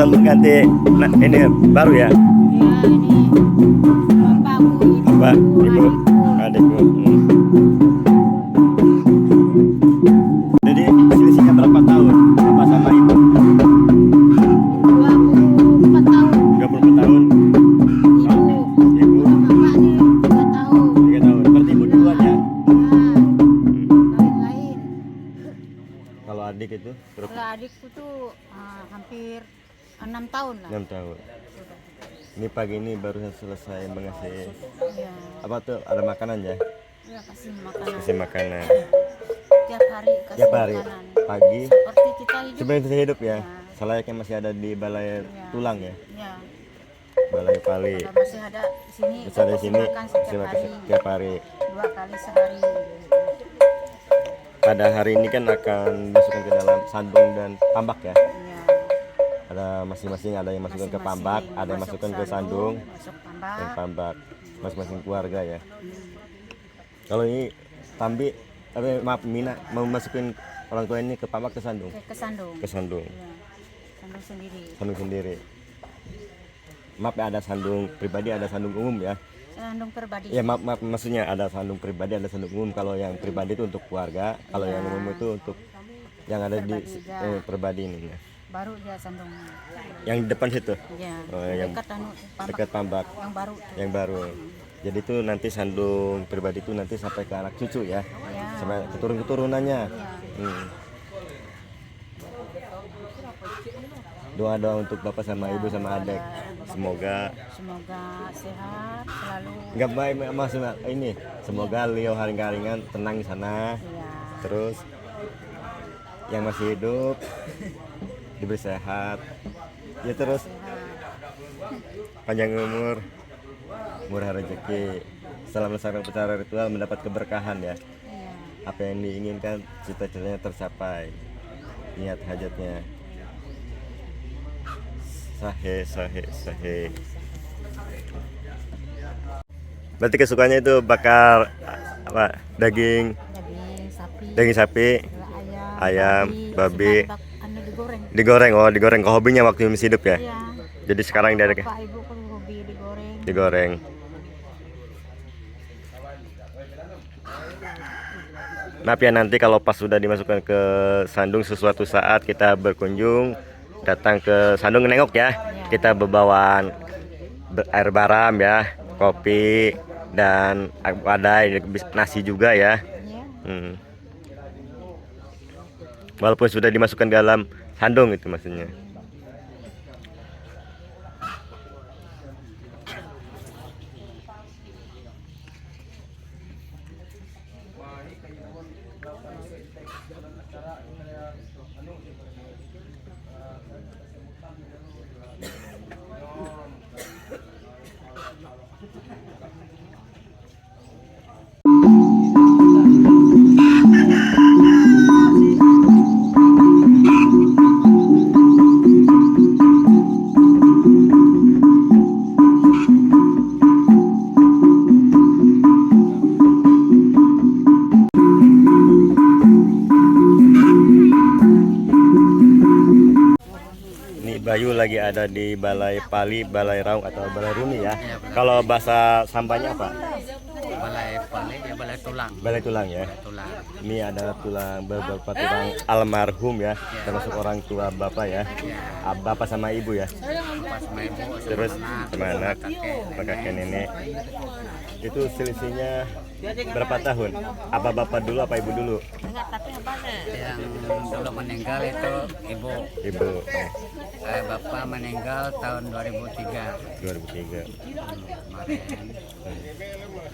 berganti ini baru ya? Ya ini bapakku, Bapak, ibu, adikku. Jadi selisihnya berapa tahun bapak sama ibu? 24 tahun. 34 tahun. Ibu Ibu bapak ini 3 tahun. 3 tahun. Berarti ibu duluan ya? Ya, lain-lain. Kalau adik itu berapa? Kalau adikku tuh hampir 6 tahun lah. 6 tahun. Ini pagi ini baru selesai mengasih Ya, apa tuh, ada makanan ya? ya kasih makanan. Kasih makanan. Tiap hari kasih Tiap hari makanan. pagi. Seperti kita hidup. Sebenarnya kita hidup ya. Ya. Selayaknya masih ada di balai Ya. tulang ya. Ya, Balai Pali. kalau masih ada di sini. Bisa di kasih sini makan setiap simak hari. setiap hari. 2 kali sehari. Pada hari ini kan akan masukkan ke dalam sandung dan tambak ya. Ya. Ada masing-masing, ada yang masukkan ke Masing-masing tambak, ada yang masuk masukkan ke sandung, masuk dan tambak. tambak. Masing-masing keluarga ya. Kalau ini Tambi, maaf Mina mau masukin orang tua ini ke tambak ke sandung. Ke sandung. Ke sandung. Ya. Sandung sendiri. Sandung sendiri. Maaf ya, ada sandung pribadi, ada sandung umum ya. Sandung pribadi. Ya maaf, maksudnya ada sandung pribadi, ada sandung umum. Kalau yang pribadi itu untuk keluarga, kalau yang umum itu untuk yang ada di pribadi ini ya. Baru dia sandungnya. Yang di depan situ. Ya. Oh, yang Dekat tambak. dekat tambak Yang baru. Tuh. yang baru. Jadi itu nanti sandung pribadi itu nanti sampai ke anak cucu ya. Ya. Sampai keturunannya. Ya. Doa-doa untuk bapak sama ibu sama adik. Semoga Sehat selalu. nggak baik maksudnya ini. Semoga Leo haring-haringan tenang di sana. Ya. Terus yang masih hidup diberi sehat. Ya terus panjang umur, murah rezeki. Setelah melaksanakan upacara ritual mendapat keberkahan ya. Iya. Apa yang diinginkan cita-citanya tercapai. Niat hajatnya. Sahe. Berarti kesukaannya itu bakar apa? Daging sapi, ayam, babi. Digoreng. Digoreng ke hobinya waktu masih hidup ya. Iya. Jadi sekarang dari Bapak ibu kan hobi digoreng. digoreng. Maaf ya, nanti kalau pas sudah dimasukkan ke sandung sesuatu saat kita berkunjung datang ke sandung nengok ya. Kita berbawaan air baram ya, kopi dan ada nasi juga ya. Iya. Walaupun sudah dimasukkan dalam sandung itu maksudnya. Bayu lagi ada di Balai Pali, Balai Raung atau Balai Runi ya. Kalau bahasa Sambanya apa? Balai Pali ya balai tulang. Balai tulang ya. Tulang. Ini ada tulang beberapa tulang almarhum ya, termasuk orang tua bapak ya. Bapak sama ibu ya. Pas sama ibu Terus sama anak, kakek. kakek nenek. Itu selisihnya berapa tahun? Apa bapak dulu apa ibu dulu? Yang dulu meninggal itu ibu. Ibu. Bapak meninggal tahun 2003. 2003. Kemarin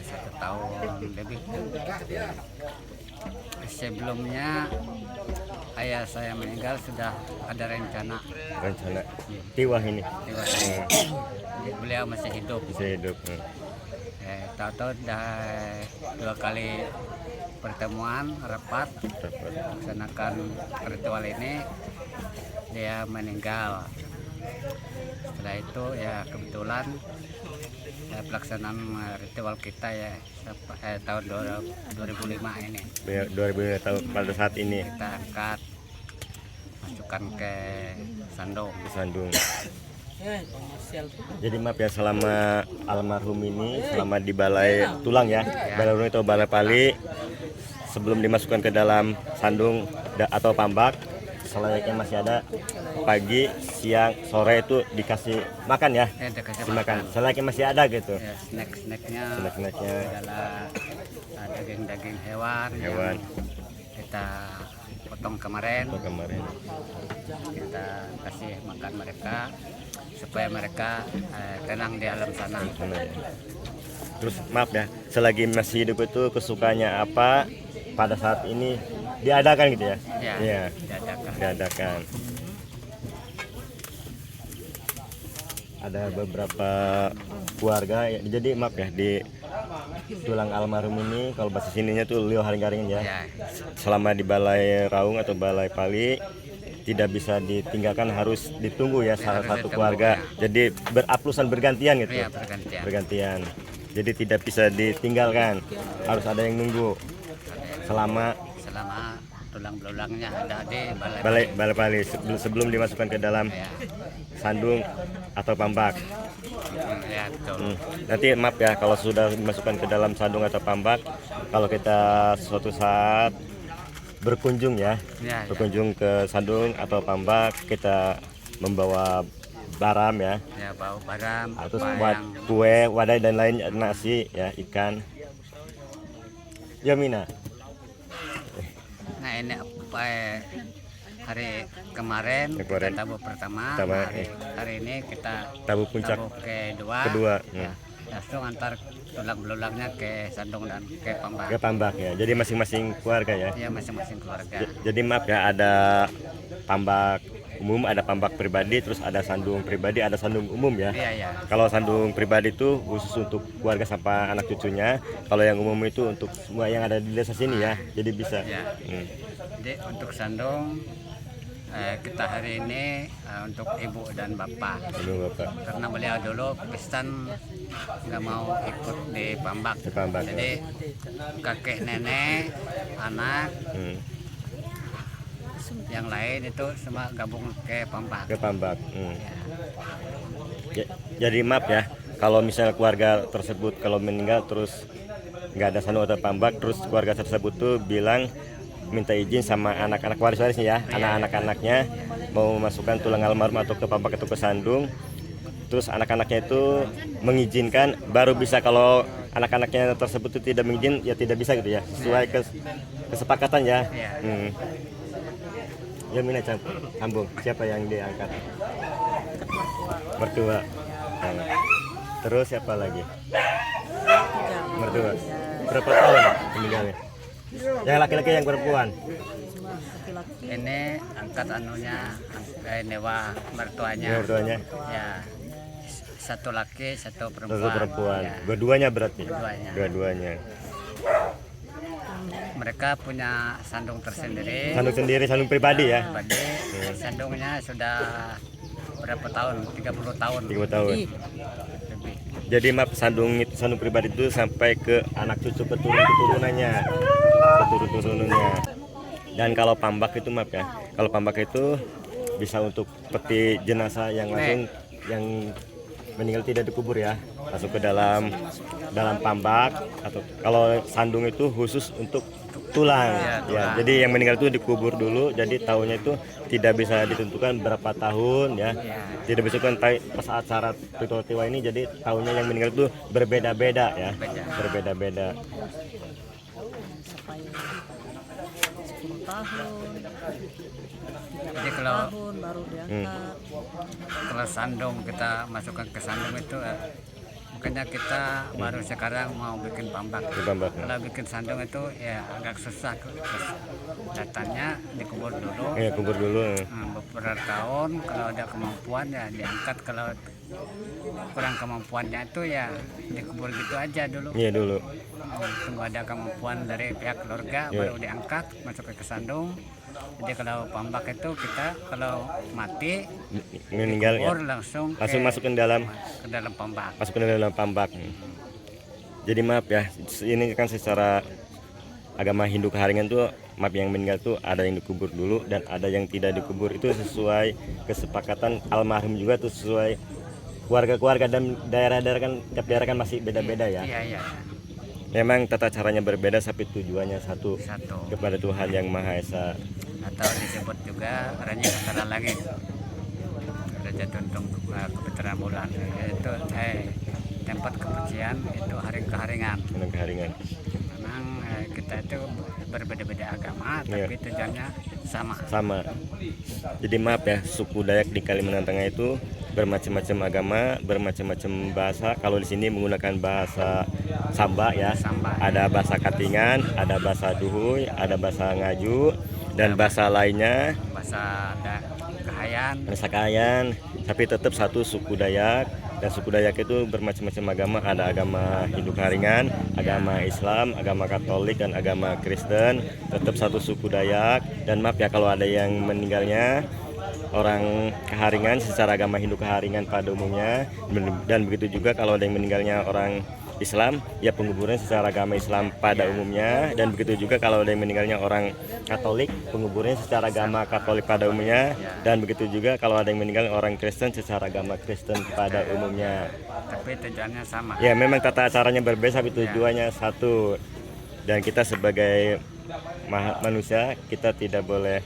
1 tahun lebih. Sebelumnya ayah saya meninggal sudah ada rencana. Tiwah ini. Beliau masih hidup. Bisa hidup. Tahu-tahu dah 2 kali pertemuan rapat melaksanakan ritual ini dia meninggal. Setelah itu ya kebetulan pelaksanaan ritual kita ya tahun 2005 ini 2005 tahun pada saat ini kita angkat dimasukkan ke sandung. Sandung. Jadi maaf ya, selama almarhum ini selama di balai tulang ya, balai rungu atau balai pali, sebelum dimasukkan ke dalam sandung atau pambak, selayaknya masih ada pagi, siang, sore itu dikasih makan ya, Dikasih dimakan. Selayaknya masih ada gitu. Ya, snack-snacknya Snack-snacknya. adalah daging-daging hewan, Hewan. yang kita potong kemarin. Atau kemarin. Kita kasih makan mereka supaya mereka tenang di alam sana. Sana ya. Terus maaf ya, selagi masih hidup itu kesukaannya apa pada saat ini diadakan gitu ya? Ya, Iya, diadakan. diadakan. Ada beberapa keluarga ya, jadi maaf ya, di tulang almarhum ini kalau bahasa sininya tuh Leo Haring-Garing ya. Ya, Selama di balai raung atau balai pali tidak bisa ditinggalkan, harus ditunggu ya salah harus satu ditunggu, keluarga. ya. Jadi beraplusan bergantian gitu. ya bergantian. Bergantian. Jadi tidak bisa ditinggalkan. Harus ada yang nunggu selama Selama tulang belulangnya ada di balai pali sebelum dimasukkan ke dalam Ya, sandung atau pambak. ya betul. Nanti maaf ya, kalau sudah dimasukkan ke dalam sandung atau pambak, kalau kita suatu saat berkunjung ya, Ya, ya. berkunjung ke sandung atau pambak, kita membawa baram ya, Ya, bau baram, terus apa buat yang kue, wadai dan lain, nasi ya, ikan. Ya Mina. nah ini hari kemarin Kemarin. kita tabu pertama, Pertama, hari ini kita Tabu puncak tabu kedua, kedua. Ya, langsung antar tulang belulangnya ke sandung dan ke pambak. Ke pambak ya. Jadi masing-masing keluarga ya. Ya, masing-masing keluarga. Jadi maaf ya, ada pambak umum, ada pambak pribadi, terus ada sandung pribadi, ada sandung umum ya. Iya, ya. Kalau sandung pribadi itu khusus untuk keluarga sampai anak cucunya. Kalau yang umum itu untuk semua yang ada di desa sini ya. Jadi bisa. Ya. Hmm. Jadi untuk sandung kita hari ini untuk ibu dan bapak, Sandung Bapak. karena beliau dulu Pakistan nggak mau ikut di pambak. Di pambak, ya. Jadi kakek nenek anak Hmm. yang lain itu semua gabung ke pambak. Ke pambak. Hmm. Ya. Jadi maaf ya, kalau misalnya keluarga tersebut kalau meninggal terus nggak ada sandung atau pambak, terus keluarga tersebut tuh bilang minta izin sama anak-anak waris-warisnya ya, anak-anak-anaknya mau memasukkan tulang almarhum atau ke pambak atau ke sandung, terus anak-anaknya itu mengizinkan baru bisa. Kalau anak-anaknya tersebut itu tidak mengizin ya tidak bisa gitu ya, sesuai kesepakatan ya. Iya. Ya Mina sambung, siapa yang diangkat? Mertua. Nah, terus siapa lagi? Mertua. Berapa tahun meninggalnya? Yang laki-laki, yang perempuan? Ini angkat anunya, newa mertuanya. Yang mertuanya? Ya, satu laki, satu perempuan. Satu perempuan. Ya. Dua-duanya berarti? Dua-duanya. Dua-duanya. Mereka punya sandung tersendiri. Sandung sendiri, sandung pribadi ya? Pribadi. Sandungnya sudah berapa tahun? 30 tahun. 30 tahun. Lebih. Jadi maaf, sandung pribadi itu sampai ke anak cucu keturunannya. Dan kalau pambak itu maaf ya, kalau pambak itu bisa untuk peti jenazah yang langsung yang meninggal tidak dikubur ya, masuk ke dalam pambak. Atau kalau sandung itu khusus untuk tulang ya, jadi yang meninggal itu dikubur dulu. Jadi tahunnya itu tidak bisa ditentukan berapa tahun ya, tidak bisa kan pas acara ritual tiwa ini. Jadi tahunnya yang meninggal itu berbeda-beda ya, berbeda-beda. 10 tahun, Jadi kalau tahun baru diangkat. kalau sandung kita masukkan ke sandung itu makanya kita baru sekarang mau bikin pambak. Pambak. Kalau bikin sandung itu ya agak susah. Terus datanya dikubur dulu. Ya, kubur dulu. Beberapa tahun kalau ada kemampuan ya diangkat, kalau kurang kemampuannya itu ya dikubur gitu aja dulu. Iya dulu. Tunggu ada kemampuan dari pihak keluarga baru diangkat masuk ke sandung. Jadi kalau pambak itu kita kalau mati Meninggal ya, dikubur langsung masukin dalam ke dalam pambak. masuk ke dalam pambak. Jadi maaf ya, ini kan secara agama Hindu Keharingan tuh maaf yang meninggal tuh ada yang dikubur dulu dan ada yang tidak dikubur, itu sesuai kesepakatan almarhum juga tuh, sesuai keluarga-keluarga dan daerah-daerah kan, tiap daerah kan masih beda-beda ya. Iya, iya. Memang tata caranya berbeda tapi tujuannya satu, Satu. kepada Tuhan Yang Maha Esa. Atau disebut juga Raja Antara Langit. Raja Tuntung Kebetulan Bulan. Itu tempat kepujian itu hari keharingan. Hindu Keharingan. Memang kita itu berbeda-beda agama, Iya. tapi tujuannya sama. Sama. Jadi maaf ya, suku Dayak di Kalimantan Tengah itu bermacam-macam agama, bermacam-macam bahasa. Kalau di sini menggunakan bahasa Samba ya. Samba. Ada bahasa Katingan, ada bahasa Duhuy, ada bahasa Ngaju dan bahasa lainnya, Bahasa Kahayan. bahasa Kayan. Tapi tetap satu suku Dayak, dan suku Dayak itu bermacam-macam agama. Ada agama Hindu Keharingan, agama Islam, agama Katolik dan agama Kristen. Tetap satu suku Dayak. Dan maaf ya kalau ada yang meninggalnya orang Keharingan secara agama Hindu Keharingan pada umumnya, dan begitu juga kalau ada yang meninggalnya orang Islam, ya penguburan secara agama Islam pada umumnya, dan begitu juga kalau ada yang meninggalnya orang Katolik, penguburannya secara agama Katolik pada umumnya, dan begitu juga kalau ada yang meninggal orang Kristen secara agama Kristen pada umumnya. Tapi tujuannya sama. Ya memang tata caranya berbeda tapi tujuannya satu, dan kita sebagai manusia kita tidak boleh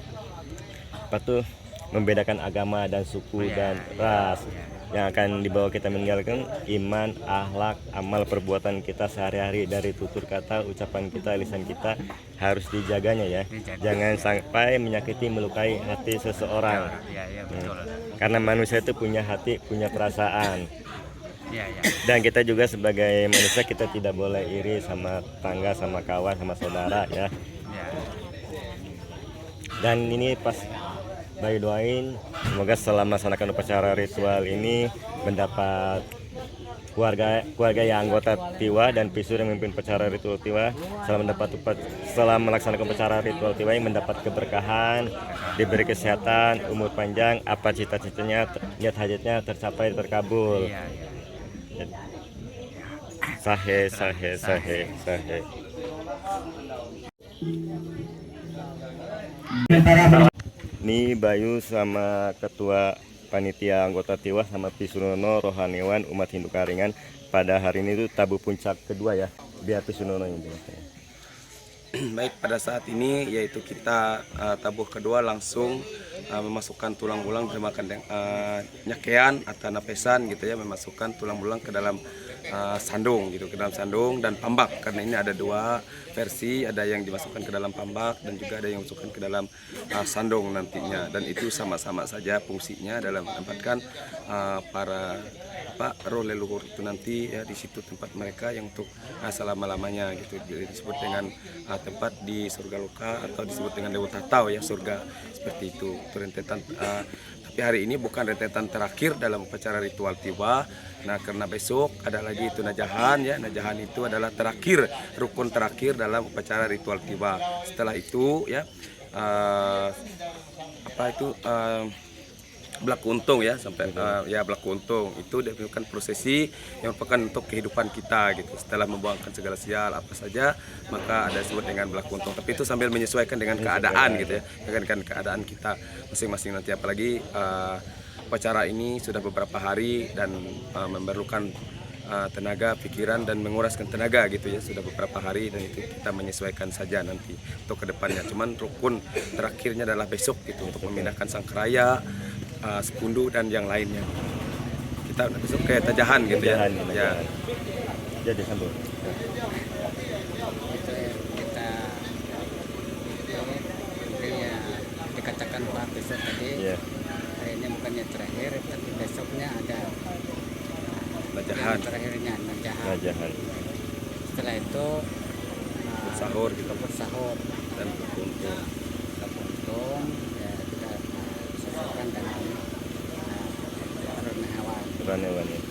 apa tuh membedakan agama dan suku dan ras. Yang akan dibawa kita meninggalkan iman, akhlak, amal perbuatan kita sehari-hari, dari tutur kata, ucapan kita, lisan kita harus dijaganya ya. Jangan sampai menyakiti, melukai hati seseorang. Iya, iya, betul. Karena manusia itu punya hati, punya perasaan. Iya, iya. Dan kita juga sebagai manusia kita tidak boleh iri sama tangga, sama kawan, sama saudara ya. Iya. Dan ini pas Bayu doain semoga setelah melaksanakan upacara ritual ini mendapat keluarga yang anggota Tiwa dan Pisur yang memimpin upacara ritual Tiwa setelah melaksanakan upacara ritual Tiwa ini mendapat keberkahan, diberi kesehatan, umur panjang, apa cita-citanya, niat hajatnya tercapai, terkabul. Iya, iya. Sahe sahe sahe sahe. Ini Bayu sama ketua panitia anggota Tiwa sama Pisunono rohaniwan umat Hindu Keharingan pada hari ini itu tabu puncak kedua ya. Biar Pisunono yang jelaskan. Baik, pada saat ini yaitu kita tabuh kedua langsung memasukkan tulang belulang memakan nyakean atau napesan gitu ya, memasukkan tulang belulang ke dalam sandung gitu, ke dalam sandung dan pambak, karena ini ada dua versi, ada yang dimasukkan ke dalam pambak dan juga ada yang dimasukkan ke dalam sandung nantinya, dan itu sama-sama saja fungsinya dalam menempatkan para roh leluhur itu nanti ya di situ tempat mereka yang untuk selama-lamanya gitu, disebut dengan tempat di surga loka atau disebut dengan Dewa Tatau ya, surga seperti itu rentetan. Tapi hari ini bukan rentetan terakhir dalam upacara ritual Tiwa. Nah, karena besok ada lagi itu najahan ya. Najahan itu adalah terakhir, rukun terakhir dalam upacara ritual Tiwa. Setelah itu ya Belak Kuntung ya, sampai ya Belak Kuntung itu dilakukan prosesi yang merupakan untuk kehidupan kita gitu. Setelah membuangkan segala sial apa saja, maka ada disebut dengan Belak Kuntung. Tapi itu sambil menyesuaikan dengan keadaan gitu ya, dengan keadaan kita masing-masing nanti. Apalagi upacara ini sudah beberapa hari dan memerlukan tenaga, pikiran dan menguraskan tenaga gitu ya, sudah beberapa hari, dan itu kita menyesuaikan saja nanti untuk kedepannya. Cuman rukun terakhirnya adalah besok gitu, untuk memindahkan sangkaraya, sepundu dan yang lainnya. Kita besok ke tajahan gitu ya. Ya. Jadi sambung. Kita ya dikatakan Pak besok tadi. Iya. Hari ini bukannya terakhir, tapi besoknya ada Najahan, yang terakhirnya najahan. Najahan. Setelah itu sahur gitu bersahur dan berkuntung. untung ya kita sesuaikan dengan Hewan ya.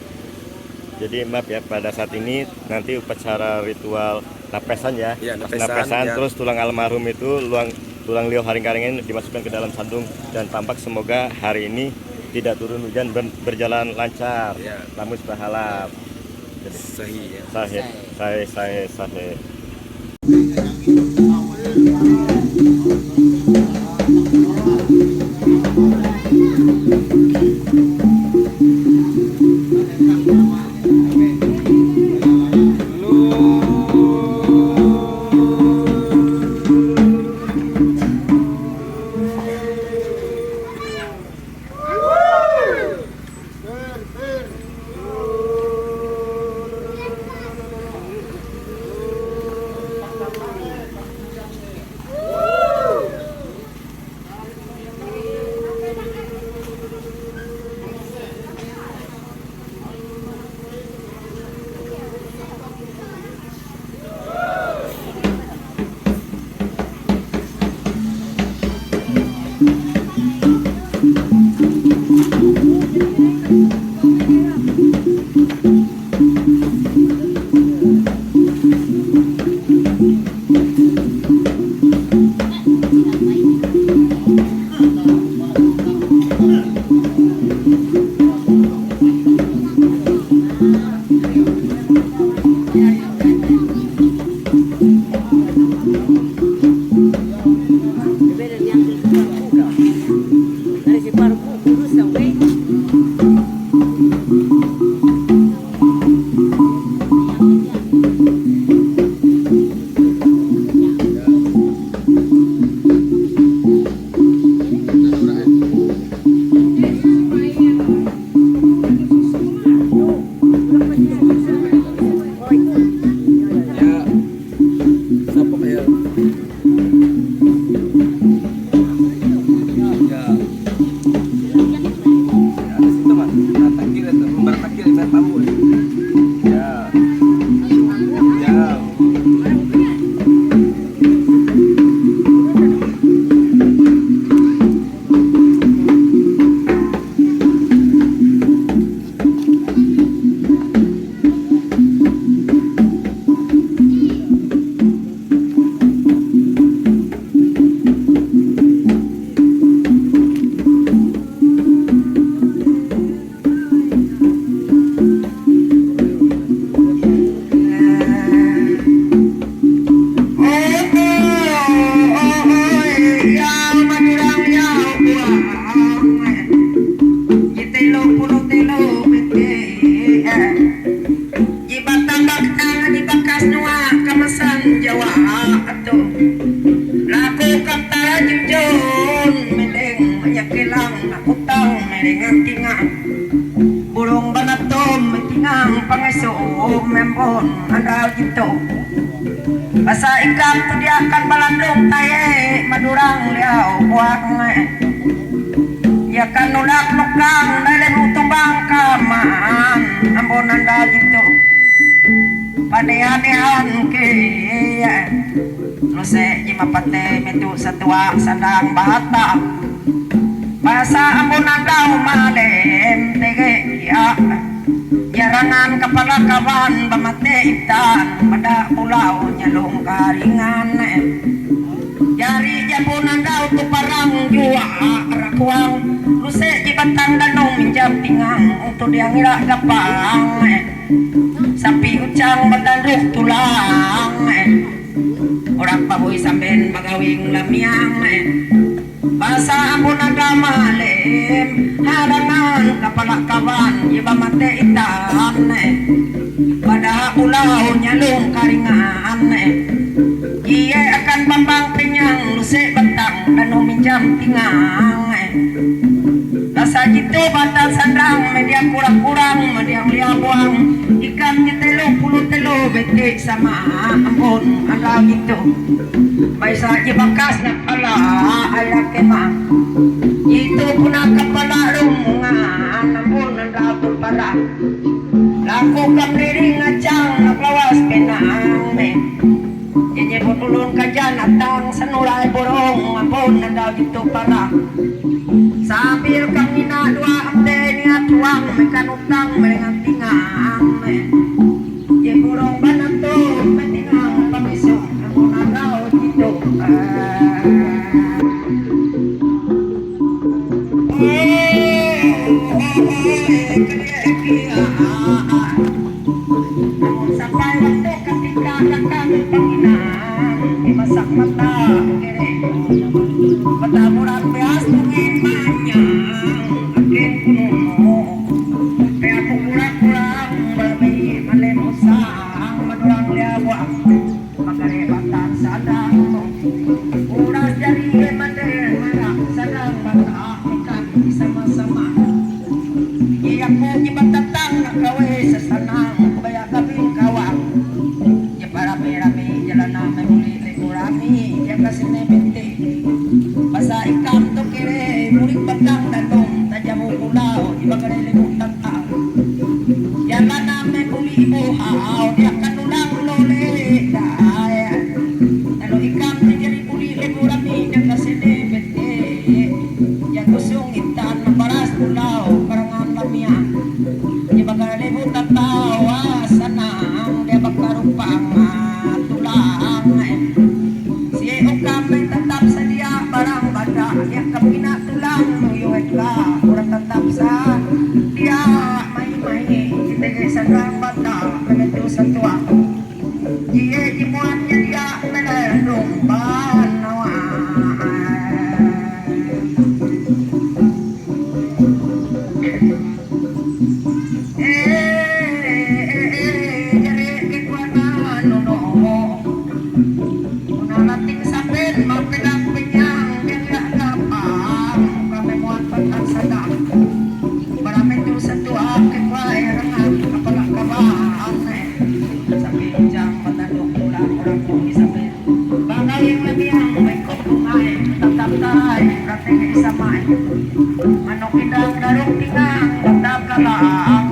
Jadi maaf ya, pada saat ini nanti upacara ritual napesan ya. Iya, Pas napesan, ya. Terus tulang almarhum itu tulang liau haring-haringin dimasukkan ke dalam sandung dan tampak. Semoga hari ini tidak turun hujan, berjalan lancar. Ya. Lamus berhalap. Sahih ya. Sahe. Burung banatom tingang pangeso membon andal gitu. Basa ikam tu dia akan balandung taye madurang liau buang. Ya kan nulak nukang nale utubang kaman ambon andal gitu. Padean ke Lose jimapate metu satua sandang bahata. Basa ambunan daw malem tege ya yarangan kepala kawan bamate itan pada pulau nyalong karingan jari jabunan daw tu parang jua rakuang luse jibatang danong minjam tingang untuk dia ngira gapang sapi ucang batanduk tulang orang paboy samben magawing lamiang basa ambon ada malem hadangan kapala kawan iba mate itan pada pulau nyalung karingan iye akan bambang penyang luse batang dan minjam tingang rasa jitu batal sandang media kurang-kurang media lia buang ikan ditelo puluh telo bete sama ambon ada gitu baisa jibakas na pala ayah kemah itu puna kepala rumungan ambon ada para laku kamliring ngacang naklawas penang ini botulun kajan atang senulai borong ambon ada gitu para sambil kami na dua amde niat tuang mekan utang merengang tingang ye burung banato metingang pamisong ambon agao gitu sampai waktu ketika datang penginang masak mata kere mata murah beas tungin manyang akin kuno kaya aku kurang-kurang bermi malemusang madurang liawa makarebatan sadang uras dari mandel marak sadang mata ikan sama-sama iya ko gibatatang nakawe sa sanang kaya kabing kawang ya para rami jalan na muli kurami ya kasi nebente basa ikam to kere murid batang dandong tajamu pulau iba kare limut tatang ya kana me buli ibu hao dia kanulang lole daya ano ikam jadi buli kurami ya kasi nebente ya kusung itan mabaras pulau karangan lamia ya bakal limut tatawa sanang dia bakarupang tulang si kami tetap sedia barang bada yang kami nak tulang mengiyuat ka orang tetap sa dia main-main kita sadang bada menetu satua dia imuannya dia menelung banawa jadi kekuatan nono nating sapin magpilang pinyang yang gak gampang kami muat patang sadang marami to sa tuak kikway rangat kapalak kabaan sa pinjang matandok ulang orang kong isapin bagay yung labiyang may kupungay tatap taray rating isamay manok idang darong tingang tatap kalaang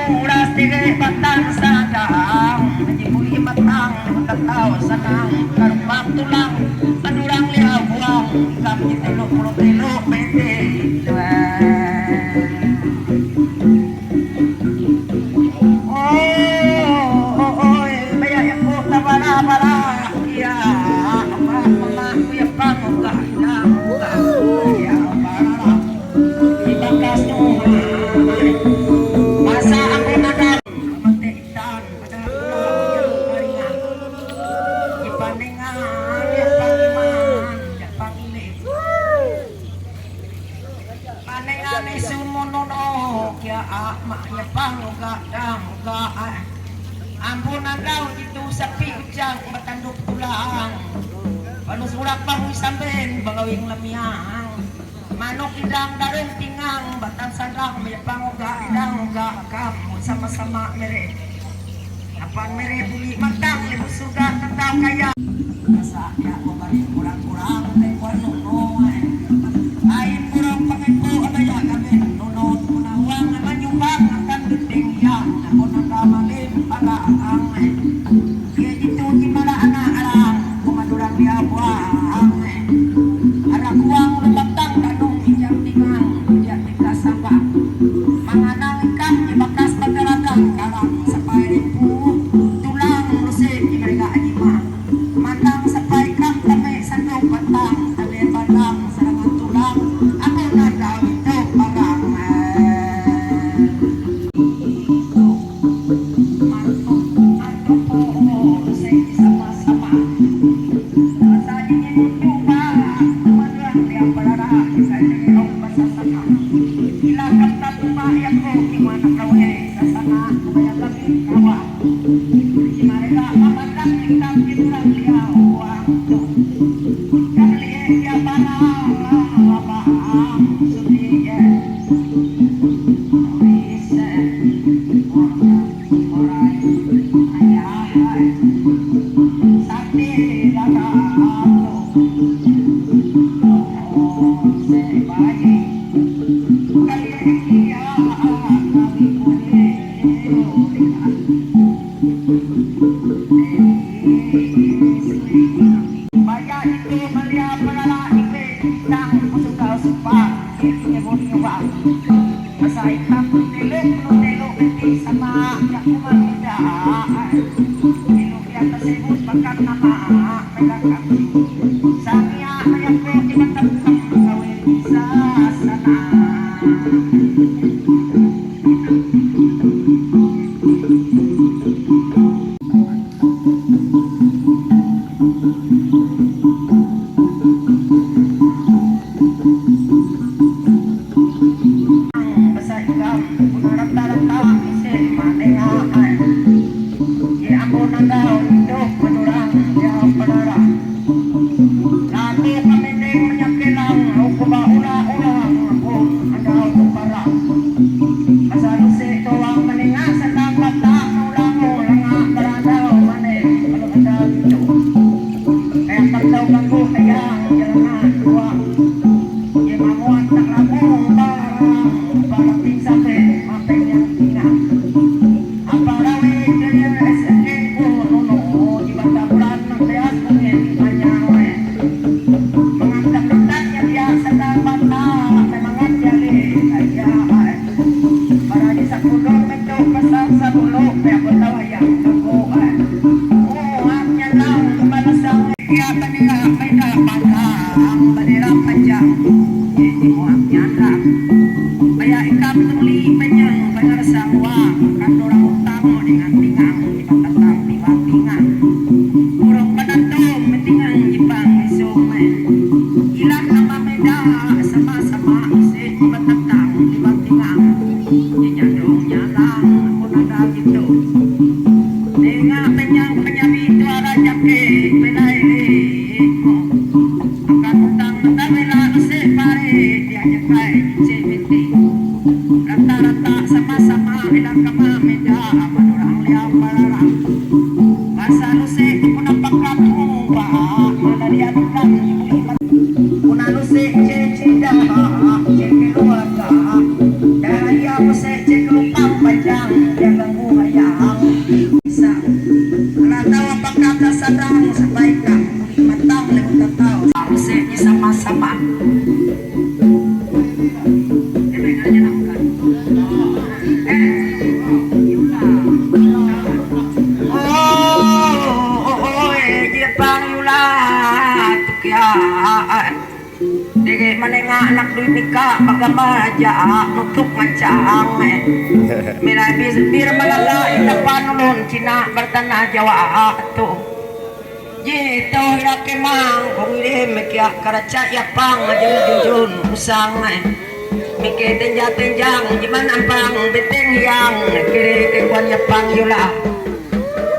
uras tigay patang sadang najibuli matang tataw sanang karupang tulang madurang liawang kami telo pete baya yang ko tabala ya mama kuya panguka na muka ya para ibakas no masa ako na magteitan pada ulang maringan ipaningan ya pangiman ya pangili paningan isumunono kya akma ya panguka dang uga ampunan daw itu sapi ujang matanduk tulang panusurak pamoy samben bangawing lamiang manok idang darong tingang batang sadang may panguga idang uga kamu sama-sama mere apang mere buli matang limu surga tetaw kaya masa ya ko balik kurang-kurang tay kuano no ay kurang pangipo adaya kami nunod kunawang manyumbang akan gedeng yan ako nagamalim para ang kaya dito di mala ana-arang kumadurang liabwang arakuang lumatang kanong ijang tingang dia tikasapa manganang ikam ibakas pagaragang karang sa pairipu tulang lusik imerga anima mandang sa paikam kami sandong batang tabi balang sarangan tulang ako na daw ito parang sama-sama menurang ya penara. Nanti kami menyakilang hukum ulang-ulang pun ada untuk para. Asal si tuang meninggal sedang batang ulang-ulang berandau manis kalau ada itu. Kayak tertahu ganggu ayang jalan dua. Ya mamuan tak lamu barang barang sampai mapen yang tinggal. Apa rawi jaya SK kuno di bata bulan beas mungkin banyak we. Mengangkat ketatnya dia sedang bata memang jali aja. Para di sakudon metu pasang sabulu kayak betawa yang tunggu. Oh hanya tahu balasang dia tanya beda batang bendera panjang. Ini muaknya tak. Bayar ikan tuli penyang bayar sawah kan orang utang dengan tingang di batatang di batingan orang penantum mentingang jipang isume ilah nama meda sama-sama isi di batatang di batingan nyandung nyalang pun ada gitu dengan penyang penyabi itu ada jake belai akan utang mentah bela nasi pare dia jakai cebeti rata-rata sama-sama hilang kama meda menurang liam balarang masa lusi pun apakah mubah mana dia bukan pun lusi ceci dah ceci keluarga dan dia lusi ceci lupang panjang dia ganggu ayang bisa karena tahu apa kata sadang sebaiknya matang lewat tahu lusi sama-sama Dege manenga anak duit nikah bagamaja nutuk mancang mira bir malala depan ulun Cina bertanah Jawa tu gitu ya kemang kongire mekia karaca ya pang jun usang meke tenjang gimana ampang beteng yang kiri ke kwan ya pang yula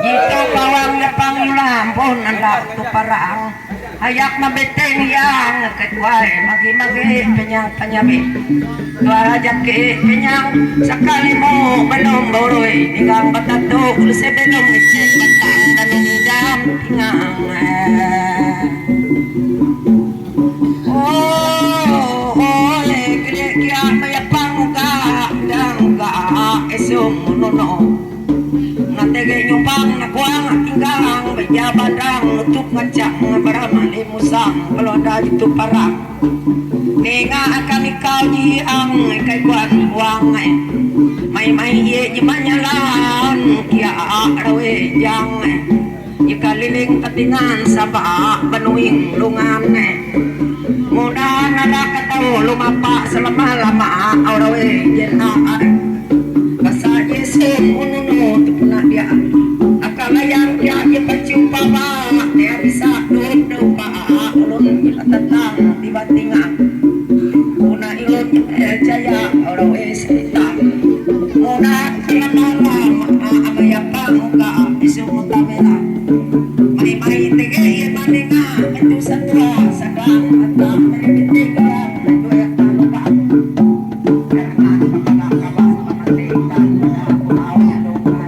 gitu bawang ya pang yula ampun anda tu parang ayak mabeteng yang ketuai magi-magi penyang penyabi dua jaki penyang sekali mau belum boroi tinggang batatu sebelum ngecek batang dan ngidam tingang kira-kira mayapang ka dan ka esum nono natege nyumpang nakuang tinggang bajabandang nutup ngancang baramali musang kalau ada itu parang nenga akan ikaw jiang kay kuan buang may ye jimanyalan kia rawe jang ikaliling katingan sabaa banuing lungan mudah nada katau lumapa selama-lama rawe jena basa yesim ununo tupuna dia akalayan dia ipacium papa dia bisa duduk pa ulun kita tentang di batingan una ilun jaya orang esita muda lama-lama amaya pamuka isu mutamela mai tege manenga itu satwa sadang atau merepetiga dua taluka karena kabar pematikan awalnya lupa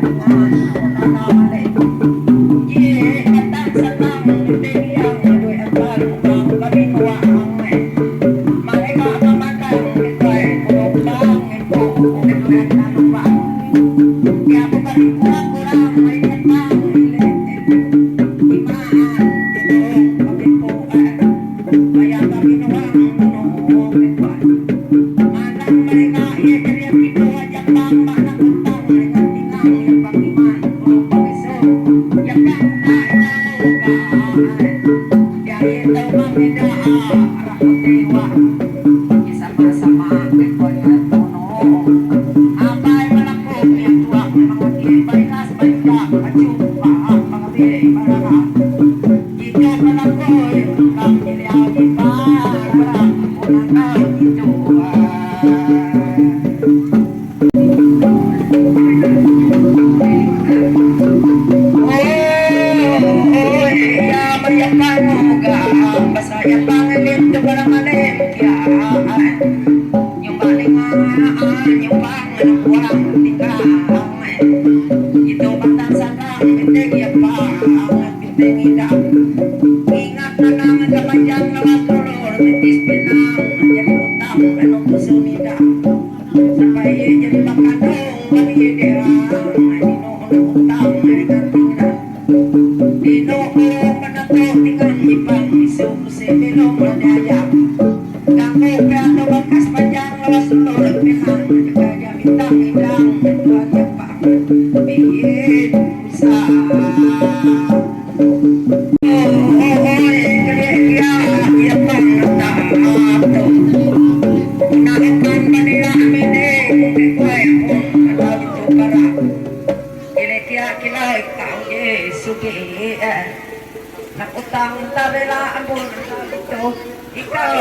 yang pangugang basaya pangalit to para malengkiaan yung balingaan yung pangaluwang tingkang ito batang sakang bintig yang pang bintig idang ingat na lang kapanjang na matulor bitis pinang jadi utang anong puso nida sampai jadi makadong bagi dia dino na utang ay kantina dino ko panato tingang ipang isu sebelum madaya kangko piano bakas panjang lawas tulor pinang kaya bintang idang tuan yang pang bihit bisa nakutang tabela ambon itu ikaw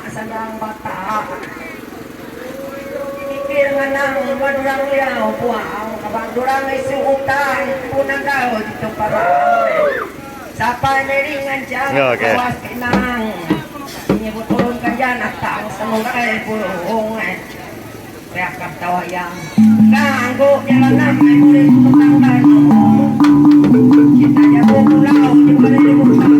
sandang bata mikir nga nang madurang liyaw buang kabandurang isu utang punang daw dito para sapay meringan dyan kawas pinang inyebut turun ka dyan at taong sa mungkay pulong kaya kaptawayang kanggo nila na may mulit utang tanong kita jago pulau di mana di bukan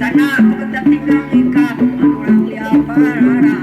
sana aku kedatangan ikan orang lihat parara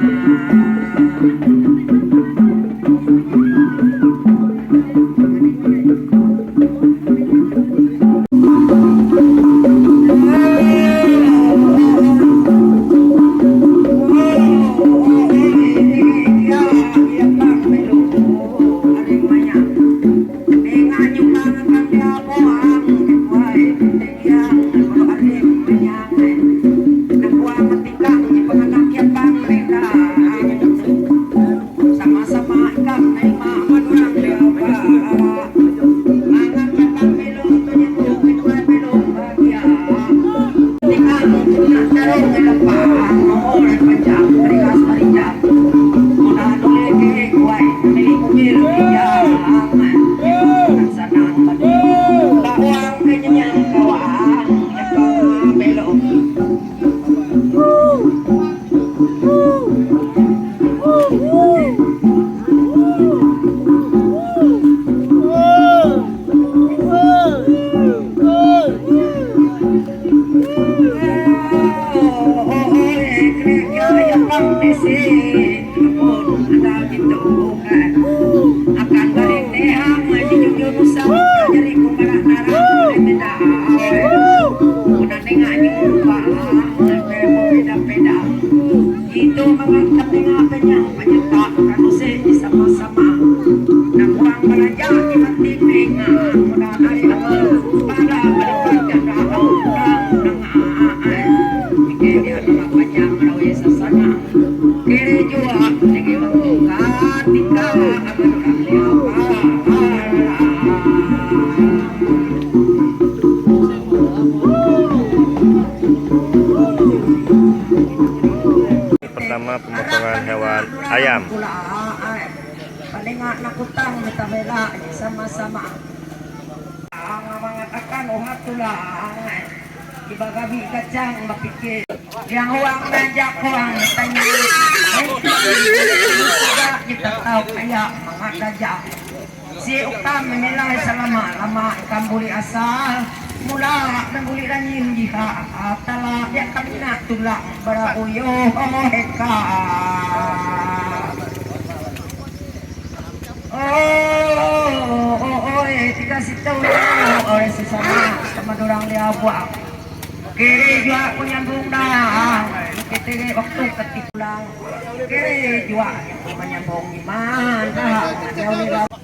itu mengangkat dengan yang penyerta kanuse sama-sama dan kurang belanja di mati dengan mudah hari awal pada berbagai dalam dengan mikirnya nama panjang rawi sasana kiri jua lagi waktu ketika akan pertama pemotongan hewan ayam. Paling nakutang kita bela sama-sama. Ang mengatakan uhat tulang ibagabi kacang mapikir yang uang ngajak uang tanya kita tahu kayak mengajak si ukam menilai selama lama ikan buli asal mula dan buli ranyin jika tala dia kami nak tulang berauyo heka Dikasih tahu oleh sama dorang liabua. Kiri juga punya bundang, kita waktu ketik pulang. Kiri juga menyambung gimana? Jauh di bawah.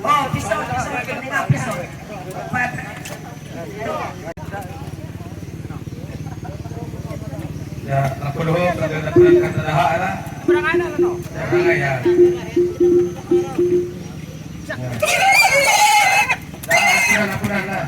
Oh, pisau, pisau, pisau. Ya, aku dulu berangkat dah lah. Kurang ada no. Jangan ya. Aku dah.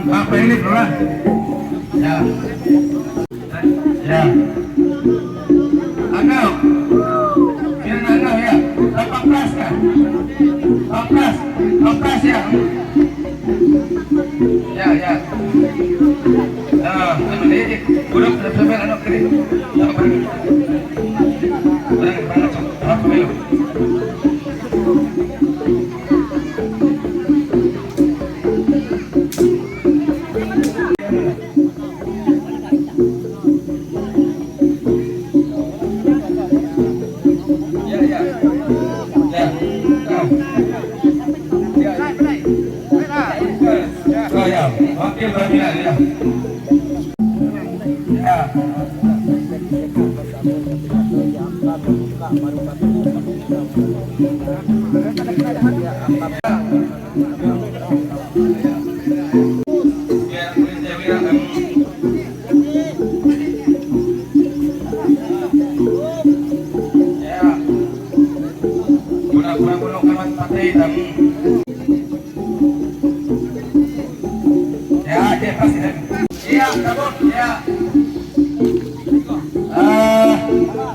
Apa ini bro? Ya. Ya. Angau. Ini angau ya. 18 kan? 18 ya. Ya, ya. Ini udah sampai anak kiri. Oke, berbilang ya. Ya.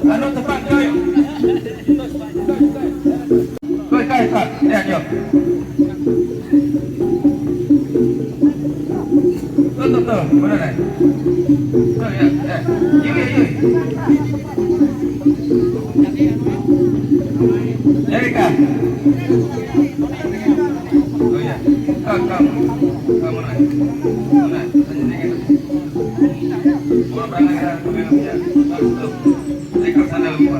Anu tepat coy. Coy kai tak. Ya yo. Tuh, mana nih? Tuh ya, ya. Yui. Erika. Oh ya. Kamu nih. Mana? Mau berangkat ke Indonesia. Tuh. Dekat sana lupa.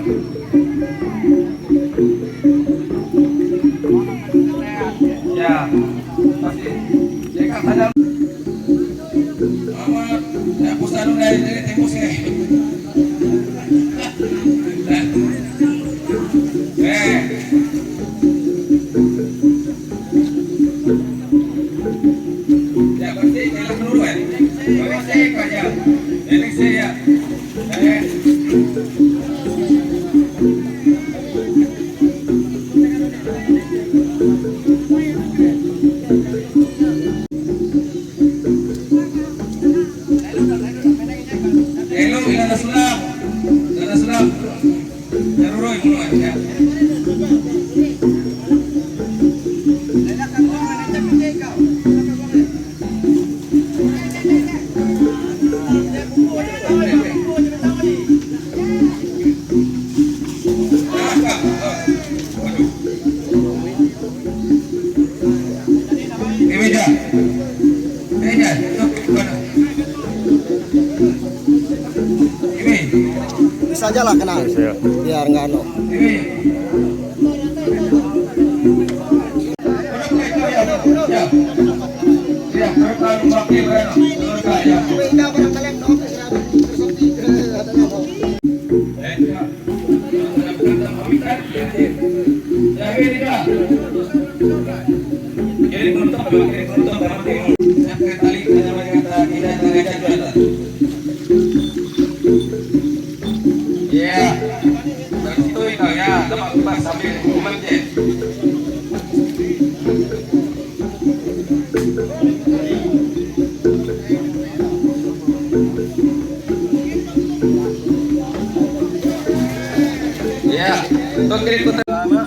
Ya. Masih. Dekat sana. Saya pusat dari tembus ini. Ya pasti jalan dulu kan. Kalau saya aja. Ini saya. Sudah. Jaruroi mulai ya. aja lah kena. Iya. Biar nggak anu. Ya, untuk kirim pertama.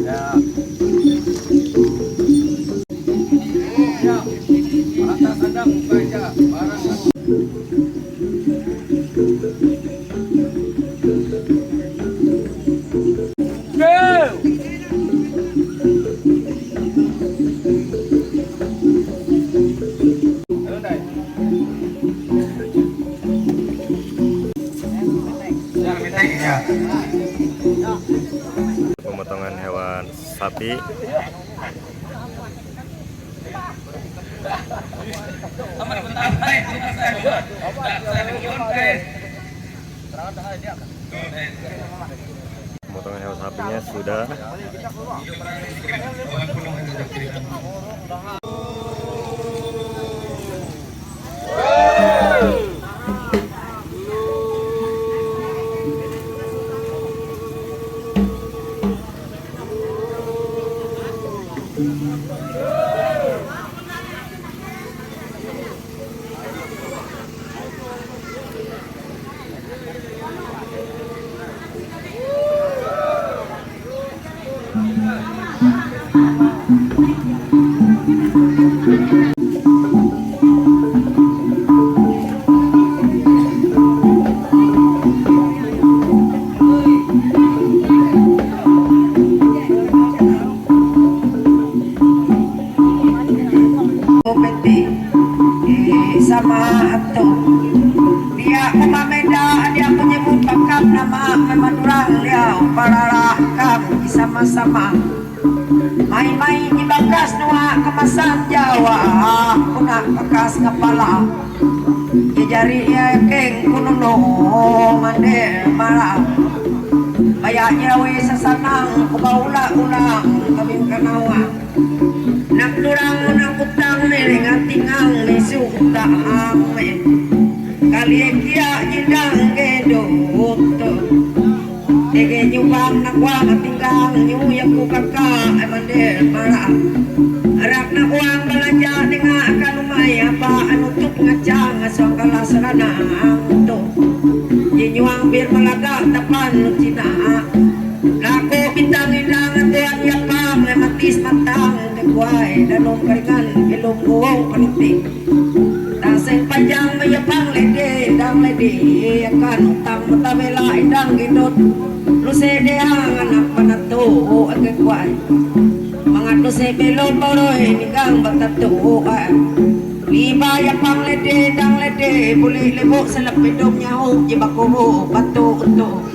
Ya. Ya. Atas Anda buka aja barang. Pemotongan hewan sapi. Pemotongan hewan sapinya sudah. Sama atau dia kumameda dia menyebut pakam nama memadurang dia pararakam sama-sama main-main di bakas nuak kemasan Jawa kuna bekas ngapala dia jari ya keng kunono mande marah bayaknya we sasanang kubaula-ulang kami kanawa nak durang nak utang dengan tingang lesu utang kali kia jindang gedot dege nyubang nak wang tinggang nyu yang ku kakak mandel marah arak nak wang belanja dengan akan umay apa anutup ngacang asong kala seranang to nyuang bir malagak tapan cina laku bintang indang atuan yapang lematis matang kuai dalam keringan belum buang penting taseng panjang mayapang lede dang lede akan utang mata bela idang gendut lu sede anak panatu agak kuai mangat lu se belum boroi nigang batatu liba yapang lede dang lede boleh lebok selap hidup nyahu jibaku batu untuk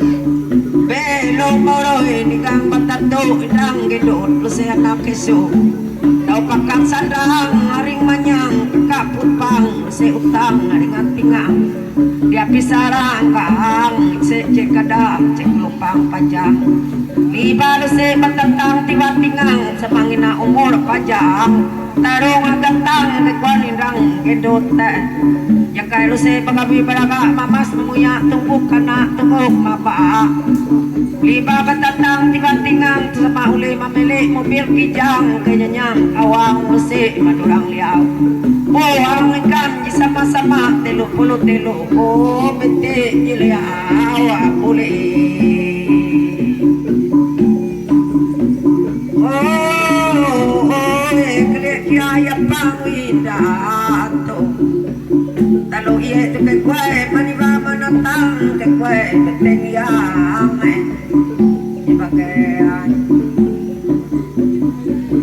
belum boroi nigang batatu idang gendut lu se anak kesu Tau kakak sandang haring manyang kakak putpang se utang haringan tingang dia pisarang kang se cek kadang cek lupang panjang liba se batantang tiba tingang semangina umur panjang tarung agantang kekuan indang gedot ya kai lu se pagabi balaga mamas memuya tumbuk kana tumbuk mapa liba batatang tiba-tingang sama uli memilih mobil kijang kenyanyang awang musik madurang liau ang ikan sama-sama telu-puluh telu bete jiliau uli kaya pangwidato talo iya itu ke kue maniba manatang ke kue beteng yang bagian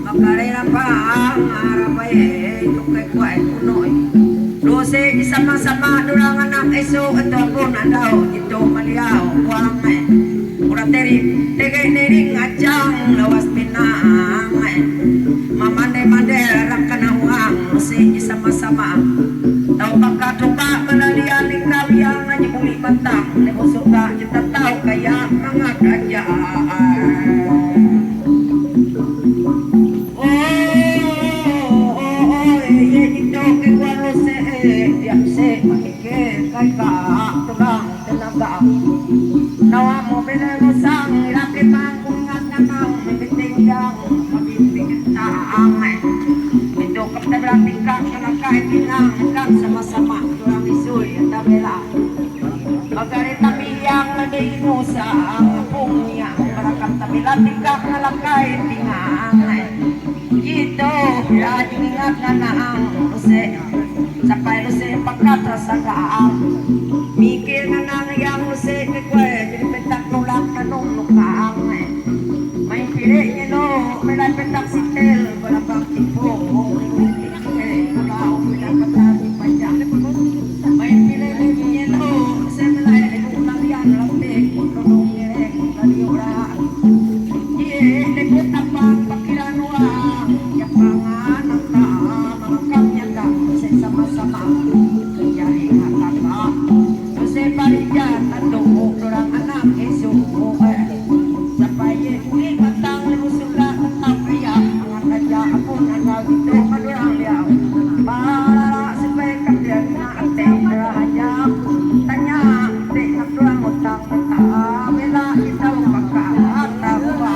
makarena pang arapaye itu ke kue kunoy lose sama-sama durang anak isu ito pun daw ito maliaw kuame ura teri tegay nering acang lawas pinang mamande-mande rakanawang si sama-sama tau pagkatuka malalian ikaw yang nanyibuli matang nebusuka kita tahu kaya mga kajaan nawa mo binusang ilapit ang kungat na nang mibiting yang mabibigit taang ito kaptabrating kang kalakain kinang kang sama-sama durang isuy at tabela magalit tamiyang nagainusa ang apong niya barakam tabilating kang kalakain tingang ito laging ingat na naang use sa pailose pagkatras ang kaang mikir nga nang yang use kikwe pinipentak nulak na nung lukaang may pili niya no may napentak si tel wala bang tipo nabao pinapatati pa siya may pili niya no sa malay utang yan lambi tulong niya kaliuraan iye lebut apang pakilanuang yapangan ang taa mga kamya ka sama-sama kaya ingataka kasi pariyan at tuho durang anak isu sa paye uli matang lusula at kaya mga kaya ako nanaw dito madurang liyaw para sa paye kapyan na ate rahaja tanya ate na durang utang taa mela itaw pagkaatawa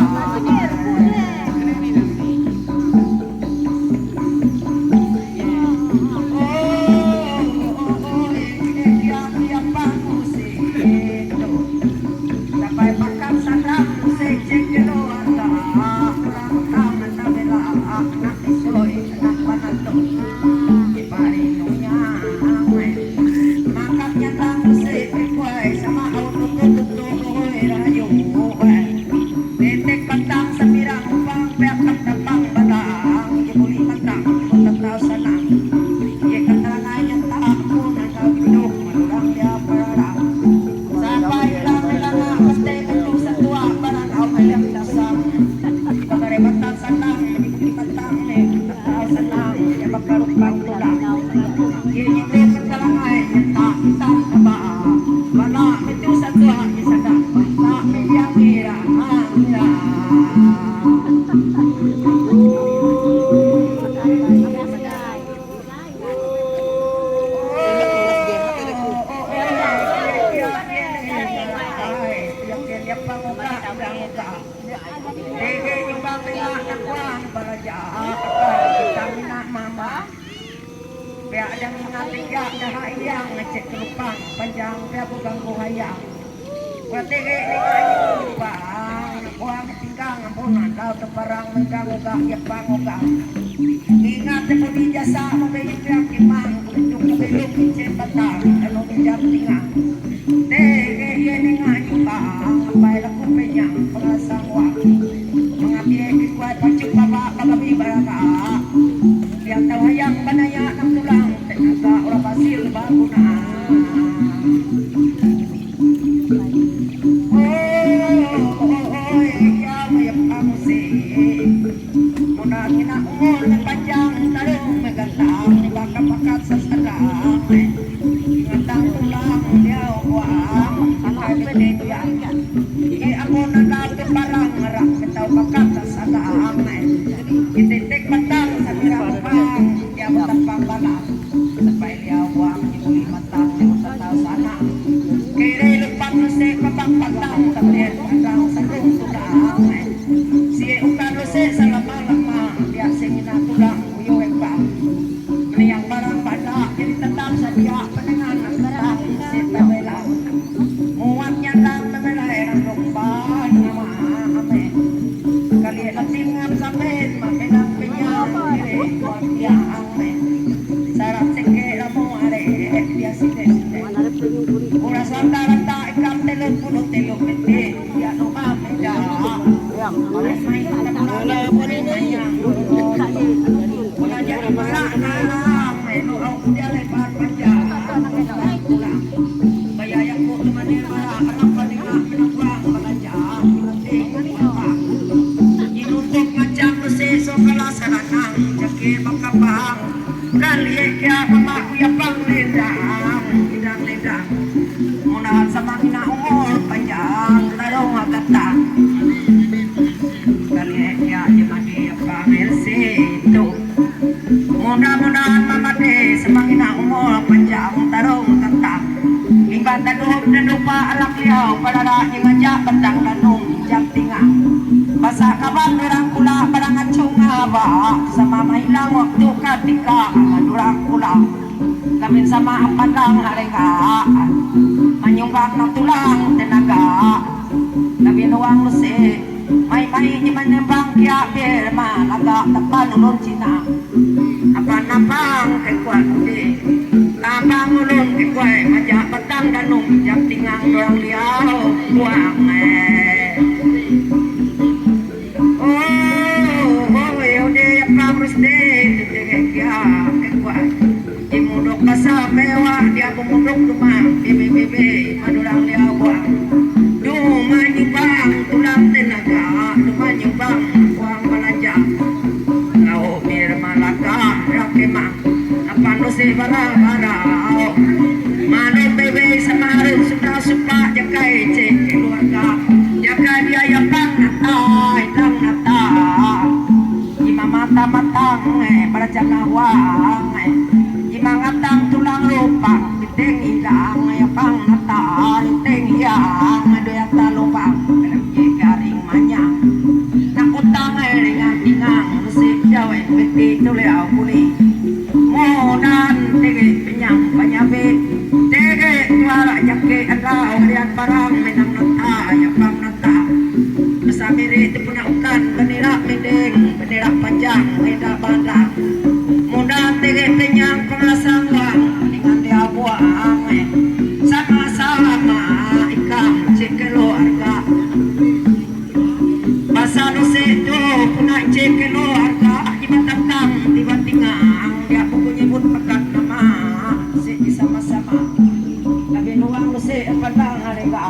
kaya ada mengatiga dahayang ngecek kelupang panjang kaya bukan kuhayang berarti kayak lupang kuang tinggang ampunan kau teparang menggangga ya pangoga ingat tepuk di jasa membayar yang kimang untuk kebelum kicet batang kalau menjam tinggang kayak ini nganyumbang apa yang aku penyang perasaan waktu mengambil kekuat pacuk bapak babi baraka yang tahu yang banaya nang tulang tenaga orang pasir baguna ya mayap kamu sih munangin ako ng panjang talong magandang bakat-bakat sa sarang ingatan tulang diaw ko ang ako pinito yan ako na natin parang kata kalian jadi pamersi itu mudah-mudahan mamade semangina umur panjang tarung tetap libat daduh dan lupa alak liau pada rahi ngajak betang danung jam tinggal basa kabar durang kula pada ngacung aba sama mailang waktu ketika durang kula kami sama pandang harga menyumbang na tulang tenaga kami nuang lusi may ni manembang kya ber malaga tapan ulun Cina apa napang kay kuat di tapang ulun kay kuat majak petang danung jam tingang dorang liau buang Masa mewah dia pemuduk rumah bebe madurang dia buang cuma nyumbang tulang tenaga cuma nyumbang uang belanja kau mir malaka rakemang apa dosi barang mana bebe semarin sudah suka jagai cek keluarga jaga dia yang bang nata imam mata-matang pada jangan wang mangatang tulang lupa diteng ilang ya pang nata diteng yang ada talupang garing manyang nakutang dengan tingang musik jawa beti tuliau puli modan tege penyang panyabe tege tuara jake ada lihat barang menang nata ya pang nata besamiri itu punaukan bendera mendeng bendera panjang bendera bandang mudah tege penyang pengasang wang dengan dia buang sama-sama ikan cek keluarga masa dosa itu punah cek keluarga akibat tentang tiba-tiba dia pokok nyebut pekat nama si sama-sama tapi nuang dosa padang harga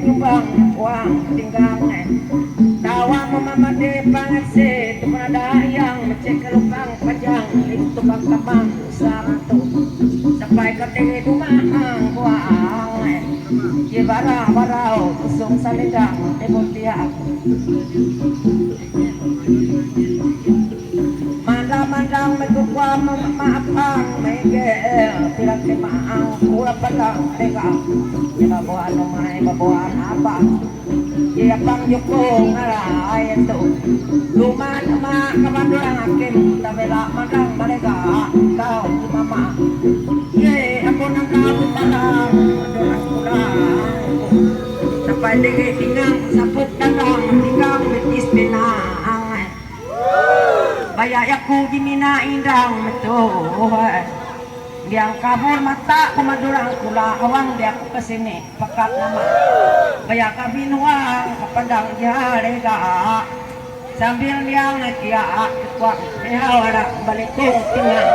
nyumbang uang tinggang tawa mamade pangse tu pada yang cek kelupang panjang itu tukang tambang satu sampai ke tenge rumah uang ye barau kusung salendang emotiak mandang megukwa maafang mege tidak kemaang kula padang tega bawa nomai bawa apa ya bang joko ngarai itu rumah nama kamandurang hakim tabela madang mereka kau mama ye aku nang kau padang dorang kurang sampai lagi tinggal saput datang tinggal betis benang bayak aku dimina indang betul yang kabur mata kumadurang kula awang dia aku kesini pekat nama bayak kabinuang kepadang jarega sambil yang kia kuat warak balik tinggal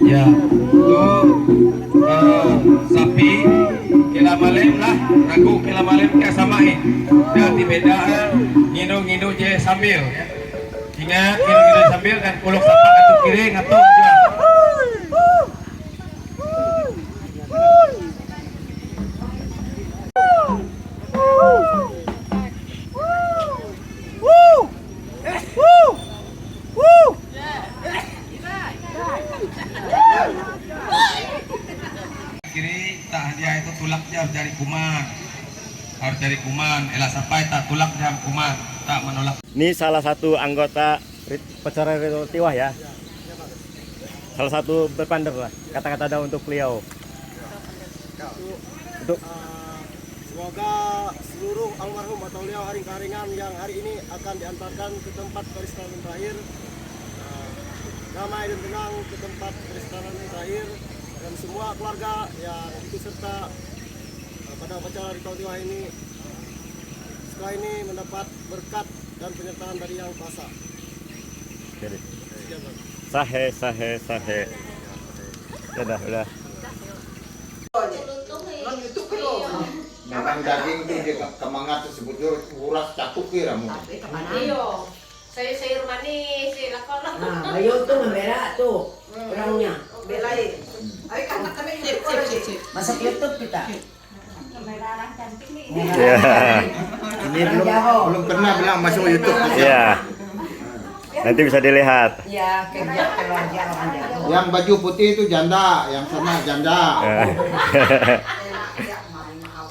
Ya, itu sapi kila malam lah, ragu kila malam ke samain. Dan beda ngidu-ngidu je sambil. Ingat ngidu-ngidu sambil dan uluk sapak atau kiri atau jual. Kiri tak hadiah itu tulaknya harus dari kuman, elah sampai tak tulak jam kuman, tak menolak. Ini salah satu anggota pencarian ritual tiwah ya. Salah satu berpandang lah kata-kata ada untuk beliau. Untuk semoga seluruh almarhum atau beliau haring-haringan yang hari ini akan diantarkan ke tempat peristirahatan terakhir, damai dan tenang ke tempat peristirahatan terakhir, dan semua keluarga yang ikut serta pada upacara ritual tiwah ini setelah ini mendapat berkat dan penyertaan dari Yang Kuasa. jadi Sekian, Bang. sahe. Udah. Memang daging itu dia kemangat tersebut uras catuk kira mu. Iyo, sayur manis, lakon. Nah, bayo tuh membela tuh orangnya. Belain. Ayo kan kami Masuk YouTube kita. Ya. Ini belum pernah bilang masuk YouTube. Ya. Nanti bisa dilihat. Ya, kerja keluarga orang jago. Yang baju putih itu janda, yang sana janda.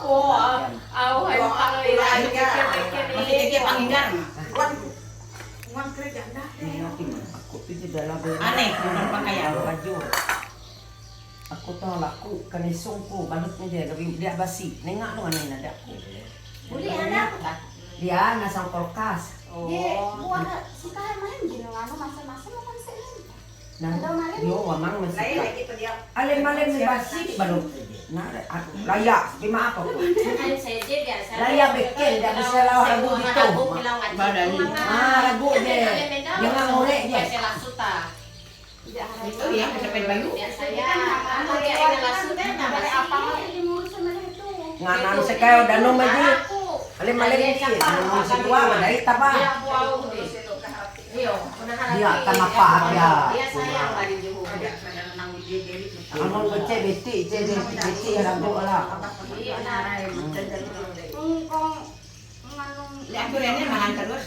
Oh, ayo kalau ini pikir panggilan. Aku itu dalam aneh dengan pakaian baju. Aku tahu laku kanisungku balutnya dia tapi dia basi. Nengak dong aneh ada aku. Boleh anak kan? Dia nasang kulkas. Wah, suka main gini nganu masa-masa mau kan Nah, yo mamang lain mesti. lagi tuh dia. Alem-alem ni basi balut. Nah, layak lima apa tu? Kan saya biasa. Layak bikin dia bisa lawan ragu gitu. Ragu dia. Jangan ngorek dia. Saya lasuta. Itu ya, sampai bayu. Biasanya anu dia yang lasuta namanya apa? Nganan sekayo danum aja. Alem-alem ni. Semua badai tapa. Dia tanapa dia. Dia sayang bari juhu. Amun becek beti ragu lah. Iya, narai. Lihat duriannya makan terus.